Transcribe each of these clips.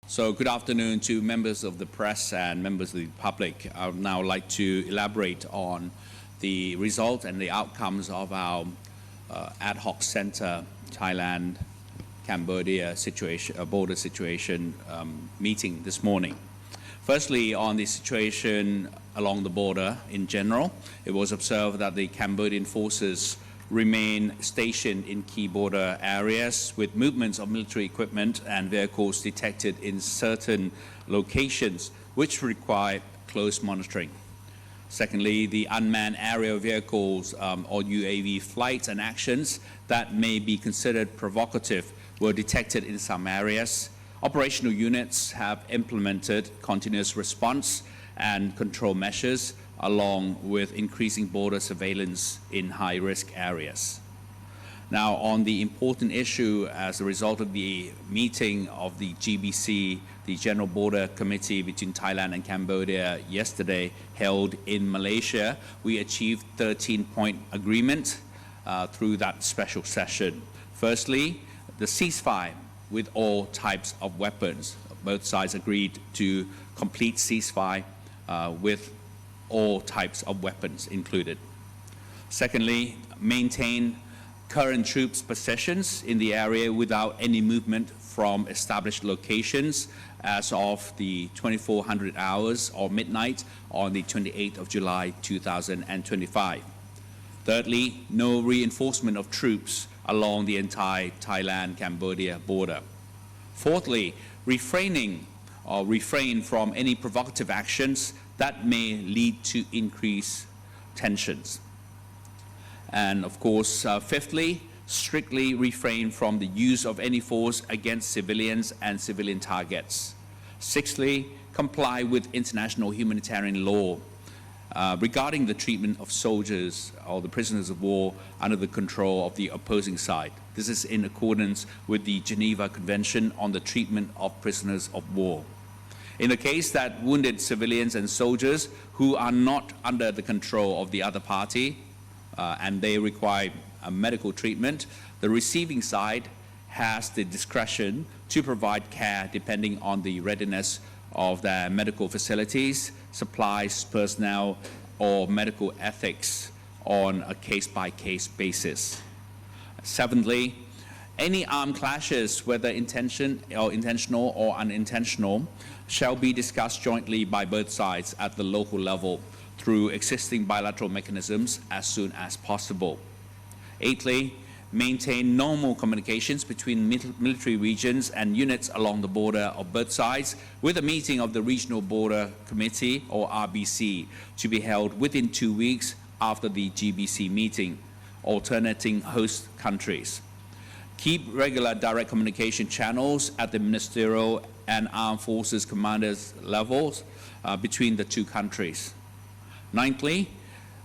So good afternoon to members of the press and members of the public. I would now like to elaborate on the result and the outcomes of our ad hoc center Thailand Cambodia border situation meeting this morning. Firstly, on the situation along the border in general, it was observed that the Cambodian forces remain stationed in key border areas with movements of military equipment and vehicles detected in certain locations which require close monitoring. Secondly, the unmanned aerial vehicles or UAV flights and actions that may be considered provocative were detected in some areas. Operational units have implemented continuous response and control measures along with increasing border surveillance in high-risk areas. Now, on the important issue as a result of the meeting of the GBC, the General Border Committee between Thailand and Cambodia yesterday held in Malaysia, we achieved 13-point agreement through that special session. Firstly, the ceasefire with all types of weapons. Both sides agreed to complete ceasefire with all types of weapons included. Secondly, maintain current troops' positions in the area without any movement from established locations as of the 2400 hours or midnight on the 28th of July 2025. Thirdly, no reinforcement of troops along the entire Thailand-Cambodia border. Fourthly, refrain from any provocative actions that may lead to increased tensions. And of course, fifthly, strictly refrain from the use of any force against civilians and civilian targets. Sixthly, comply with international humanitarian law regarding the treatment of soldiers or the prisoners of war under the control of the opposing side. This is in accordance with the Geneva Convention on the Treatment of Prisoners of War. In the case that wounded civilians and soldiers who are not under the control of the other party and they require medical treatment, the receiving side has the discretion to provide care depending on the readiness of their medical facilities, supplies, personnel, or medical ethics on a case-by-case basis. Seventhly, any armed clashes, whether intentional or unintentional, shall be discussed jointly by both sides at the local level through existing bilateral mechanisms as soon as possible. Eighthly, maintain normal communications between military regions and units along the border of both sides with a meeting of the Regional Border Committee or RBC to be held within 2 weeks after the GBC meeting, alternating host countries. Keep regular direct communication channels at the ministerial and armed forces commanders levels between the two countries. Ninthly,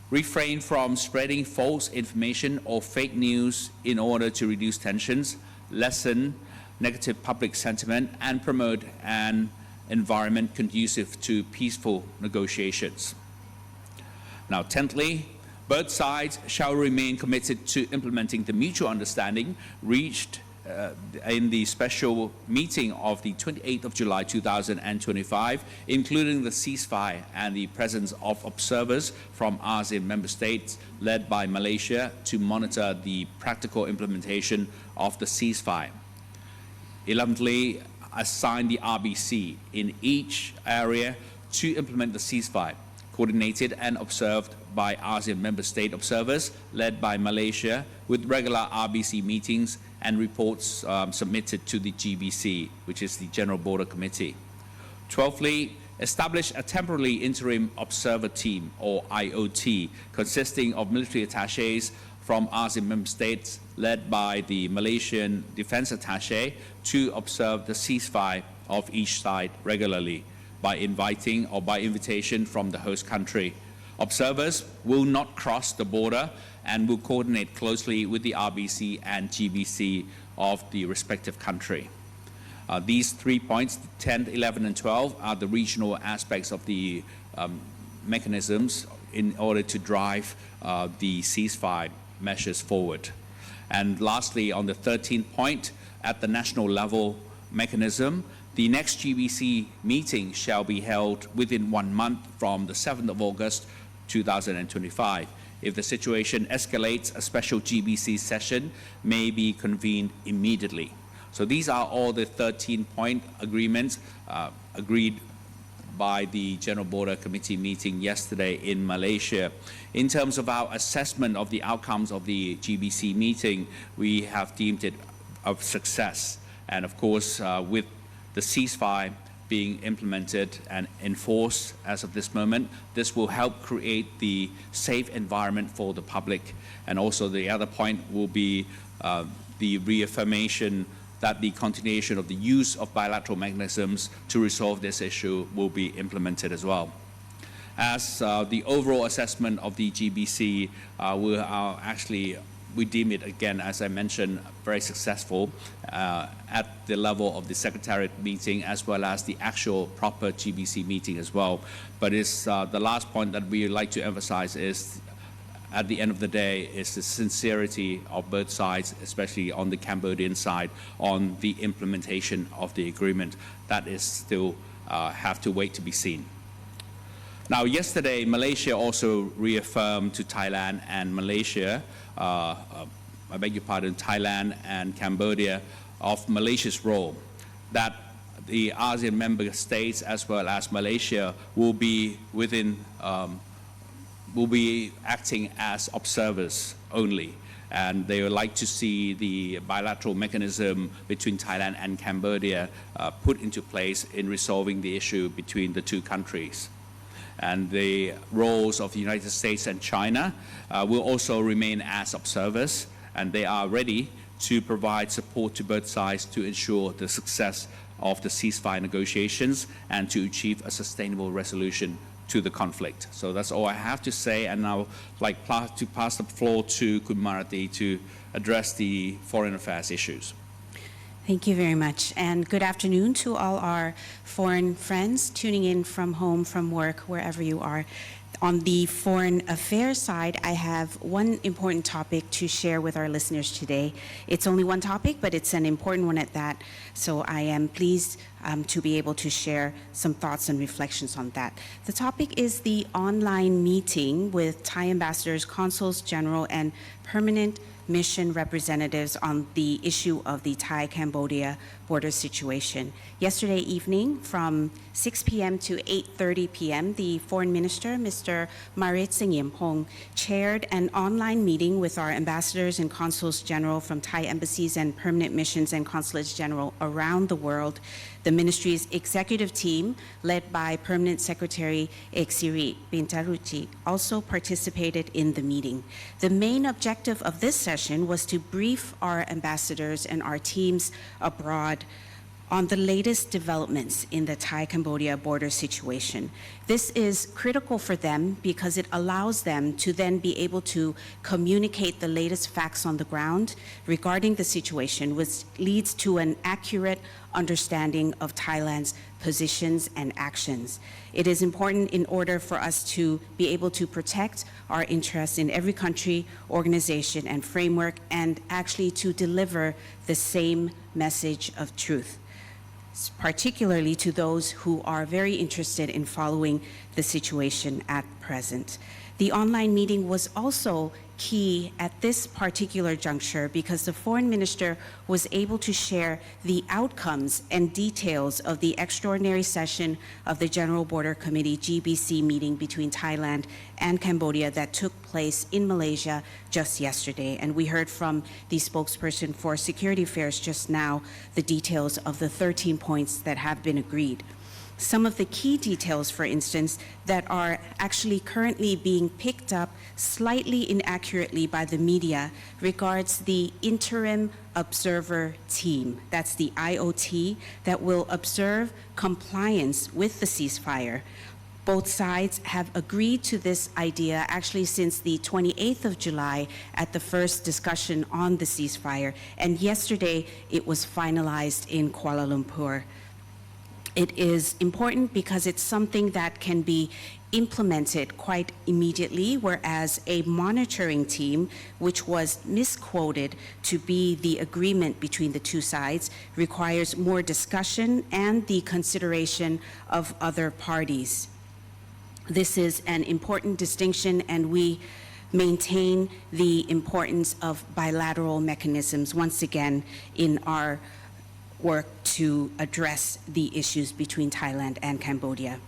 refrain from spreading false information or fake news in order to reduce tensions, lessen negative public sentiment, and promote an environment conducive to peaceful negotiations. Now, tenthly, both sides shall remain committed to implementing the mutual understanding reached in the special meeting of the 28th of July 2025, including the ceasefire and the presence of observers from ASEAN member states led by Malaysia to monitor the practical implementation of the ceasefire. 11thly, assign the RBC in each area to implement the ceasefire, coordinated and observed by ASEAN member state observers led by Malaysia with regular RBC meetings and reports submitted to the GBC, which is the General Border Committee. 12thly, establish a temporary interim observer team or IOT consisting of military attaches from ASEAN member states led by the Malaysian Defense Attaché to observe the ceasefire of each side regularly by inviting or by invitation from the host country. Observers will not cross the border and will coordinate closely with the RBC and GBC of the respective country. These 3 points, 10, 11, and 12, are the regional aspects of the mechanisms in order to drive the ceasefire measures forward. And lastly, on the 13th point, at the national level mechanism, The next GBC meeting shall be held within 1 month from the 7th of August 2025. If the situation escalates, a special GBC session may be convened immediately. So these are all the 13-point agreements agreed by the General Border Committee meeting yesterday in Malaysia. In terms of our assessment of the outcomes of the GBC meeting, we have deemed it a success. And of course, with the ceasefire being implemented and enforced as of this moment, this will help create the safe environment for the public. And also the other point will be the reaffirmation that the continuation of the use of bilateral mechanisms to resolve this issue will be implemented as well. As the overall assessment of the GBC, we deem it, again, as I mentioned, very successful at the level of the Secretariat meeting as well as the actual proper GBC meeting as well. But it's, the last point that we like to emphasize is, at the end of the day, is the sincerity of both sides, especially on the Cambodian side, on the implementation of the agreement. That is still have to wait to be seen. Now, yesterday, Malaysia also reaffirmed to Thailand and Malaysia, I beg your pardon, Thailand and Cambodia, of Malaysia's role, that the ASEAN member states as well as Malaysia will be acting as observers only, and they would like to see the bilateral mechanism between Thailand and Cambodia put into place in resolving the issue between the two countries. And the roles of the United States and China will also remain as observers, and they are ready to provide support to both sides to ensure the success of the ceasefire negotiations and to achieve a sustainable resolution to the conflict. So that's all I have to say, and now I'd like to pass the floor to Khun Marathi to address the foreign affairs issues. Thank you very much, and good afternoon to all our foreign friends tuning in from home, from work, wherever you are. On the foreign affairs side, I have one important topic to share with our listeners today. It's only one topic, but it's an important one at that, so I am pleased to be able to share some thoughts and reflections on that. The topic is the online meeting with Thai ambassadors, consuls general, and permanent mission representatives on the issue of the Thai-Cambodia border situation. Yesterday evening from 6 p.m. to 8:30 p.m., the Foreign Minister, Mr. Marit Singyeampong, chaired an online meeting with our ambassadors and consuls general from Thai embassies and permanent missions and consulates general around the world. The ministry's executive team, led by Permanent Secretary Eksirit Bintaruchi, also participated in the meeting. The main objective of this session was to brief our ambassadors and our teams abroad on the latest developments in the Thai-Cambodia border situation. This is critical for them because it allows them to then be able to communicate the latest facts on the ground regarding the situation, which leads to an accurate understanding of Thailand's positions and actions. It is important in order for us to be able to protect our interests in every country, organization, and framework, and actually to deliver the same message of truth, particularly to those who are very interested in following the situation at present. The online meeting was also key at this particular juncture because the foreign minister was able to share the outcomes and details of the extraordinary session of the General Border Committee GBC meeting between Thailand and Cambodia that took place in Malaysia just yesterday. And we heard from the spokesperson for Security Affairs just now the details of the 13 points that have been agreed. Some of the key details, for instance, that are actually currently being picked up slightly inaccurately by the media regards the interim observer team. That's the IOT that will observe compliance with the ceasefire. Both sides have agreed to this idea actually since the 28th of July at the first discussion on the ceasefire, and yesterday it was finalized in Kuala Lumpur. It is important because it's something that can be implemented quite immediately, whereas a monitoring team, which was misquoted to be the agreement between the two sides, requires more discussion and the consideration of other parties. This is an important distinction, and we maintain the importance of bilateral mechanisms once again in our work to address the issues between Thailand and Cambodia.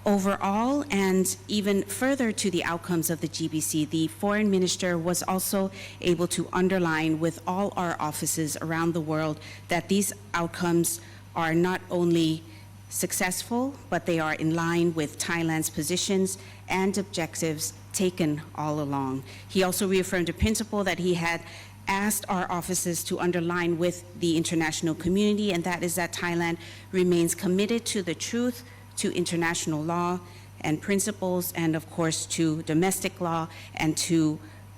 Overall, and even further to the outcomes of the GBC, the foreign minister was also able to underline with all our offices around the world that these outcomes are not only successful, but they are in line with Thailand's positions and objectives taken all along. He also reaffirmed a principle that he had asked our offices to underline with the international community, and that is that Thailand remains committed to the truth, to international law and principles, and of course to domestic law, and to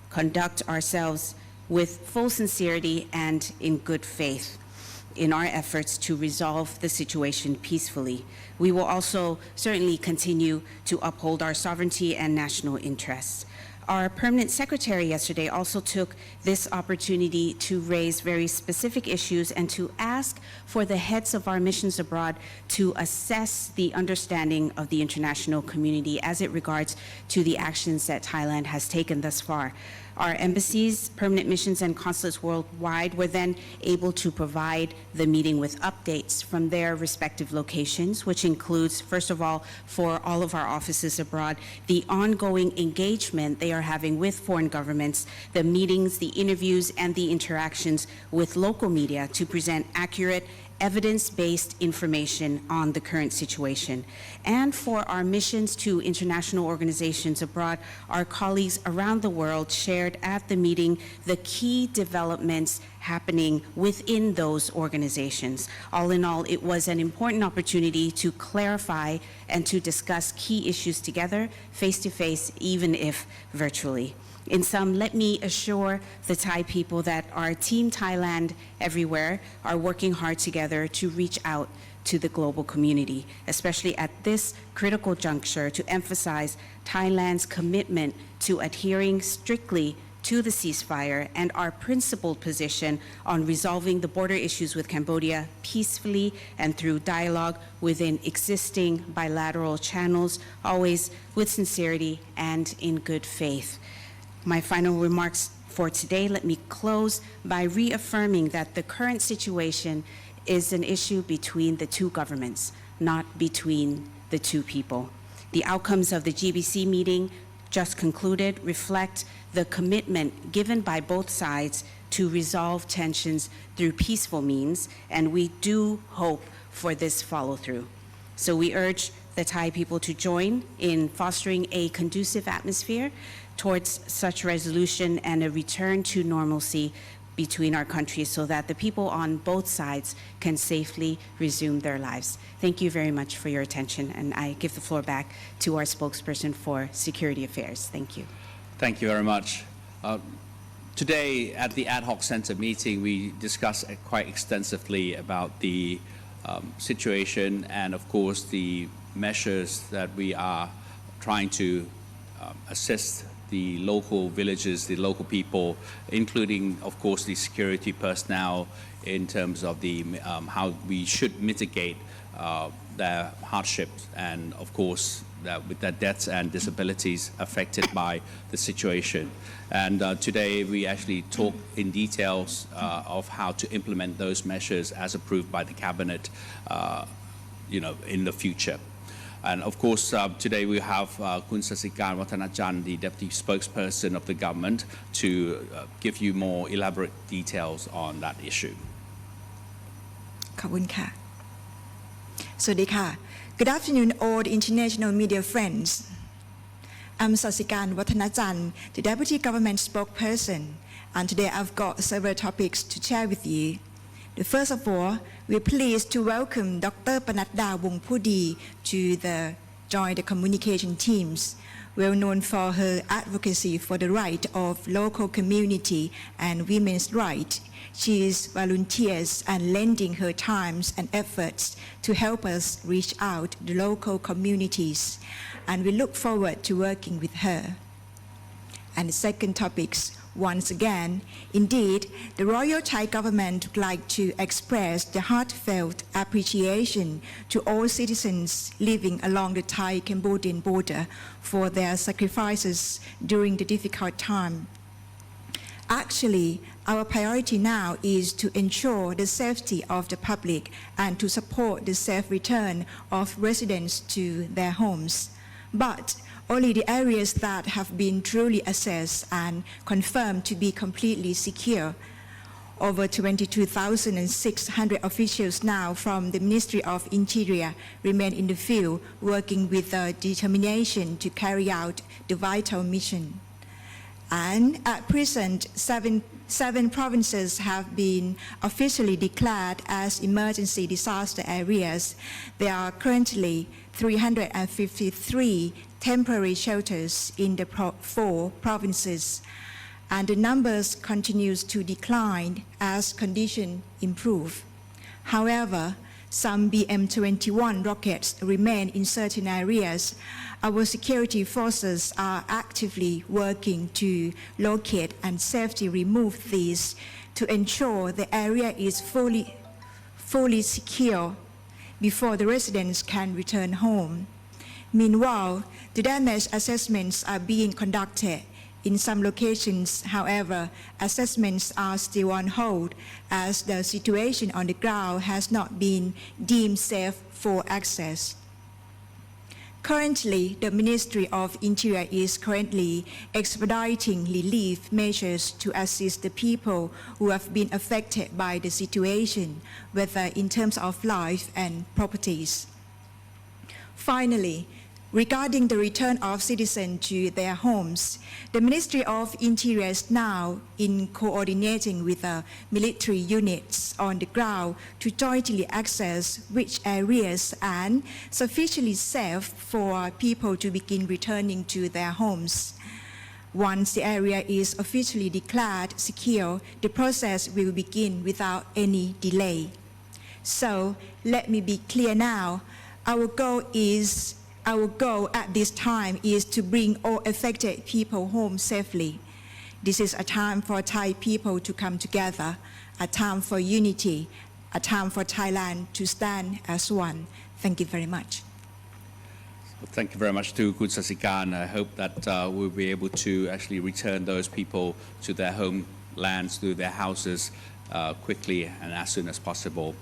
conduct ourselves with full sincerity and in good faith in our efforts to resolve the situation peacefully. We will also certainly continue to uphold our sovereignty and national interests. Our permanent secretary yesterday also took this opportunity to raise very specific issues and to ask for the heads of our missions abroad to assess the understanding of the international community as it regards to the actions that Thailand has taken thus far. Our embassies, permanent missions, and consulates worldwide were then able to provide the meeting with updates from their respective locations, which includes, first of all, for all of our offices abroad, the ongoing engagement they are having with foreign governments, the meetings, the interviews, and the interactions with local media to present accurate, evidence-based information on the current situation. And for our missions to international organizations abroad, our colleagues around the world shared at the meeting the key developments happening within those organizations. All in all, it was an important opportunity to clarify and to discuss key issues together, face-to-face, even if virtually. In sum, let me assure the Thai people that our Team Thailand everywhere are working hard together to reach out to the global community, especially at this critical juncture, to emphasize Thailand's commitment to adhering strictly to the ceasefire and our principled position on resolving the border issues with Cambodia peacefully and through dialogue within existing bilateral channels, always with sincerity and in good faith. My final remarks for today, let me close by reaffirming that the current situation is an issue between the two governments, not between the two people. The outcomes of the GBC meeting just concluded reflect the commitment given by both sides to resolve tensions through peaceful means, and we do hope for this follow-through. So we urge the Thai people to join in fostering a conducive atmosphere towards such resolution and a return to normalcy between our countries so that the people on both sides can safely resume their lives. Thank you very much for your attention, and I give the floor back to our spokesperson for Security Affairs. Thank you. Thank you very much. Today at the ad hoc center meeting, we discussed quite extensively about the situation and of course the measures that we are trying to assist the local villages, the local people, including of course the security personnel in terms of the how we should mitigate their hardships and of course with their deaths and disabilities affected by the situation. And today we actually talk in details of how to implement those measures as approved by the cabinet in the future. And of course, today we have Kun Sasikan Wattanajan, the Deputy Spokesperson of the government, to give you more elaborate details on that issue. ขอบคุณค่ะ สวัสดีค่ะ Good afternoon, all the international media friends. I'm Sasikan Wattanajan, the Deputy Government Spokesperson, and today I've got several topics to share with you. First of all, we're pleased to welcome Dr. Panadda Wongpudi to the joined the communication teams, well known for her advocacy for the right of local community and women's rights. She is volunteers and lending her times and efforts to help us reach out to the local communities, and we look forward to working with her. And the second topics, once again, indeed, the Royal Thai government would like to express the heartfelt appreciation to all citizens living along the Thai-Cambodian border for their sacrifices during the difficult time. Actually, our priority now is to ensure the safety of the public and to support the safe return of residents to their homes. But only the areas that have been truly assessed and confirmed to be completely secure. Over 22,600 officials now from the Ministry of Interior remain in the field, working with determination to carry out the vital mission. And at present, seven provinces have been officially declared as emergency disaster areas. There are currently 353 temporary shelters in the 4 provinces, and the numbers continues to decline as conditions improve. However, some BM-21 rockets remain in certain areas. Our security forces are actively working to locate and safely remove these to ensure the area is fully secure before the residents can return home. Meanwhile, the damage assessments are being conducted. In some locations, however, assessments are still on hold as the situation on the ground has not been deemed safe for access. Currently, the Ministry of Interior is currently expediting relief measures to assist the people who have been affected by the situation, whether in terms of life and properties. Finally, regarding the return of citizens to their homes, the Ministry of Interior is now in coordinating with military units on the ground to jointly assess which areas are sufficiently safe for people to begin returning to their homes. Once the area is officially declared secure, the process will begin without any delay. So let me be clear now. Our goal at this time is to bring all affected people home safely. This is a time for Thai people to come together, a time for unity, a time for Thailand to stand as one. Thank you very much. Thank you very much to Khun Sasikan. I hope that we'll be able to actually return those people to their homelands, to their houses quickly and as soon as possible.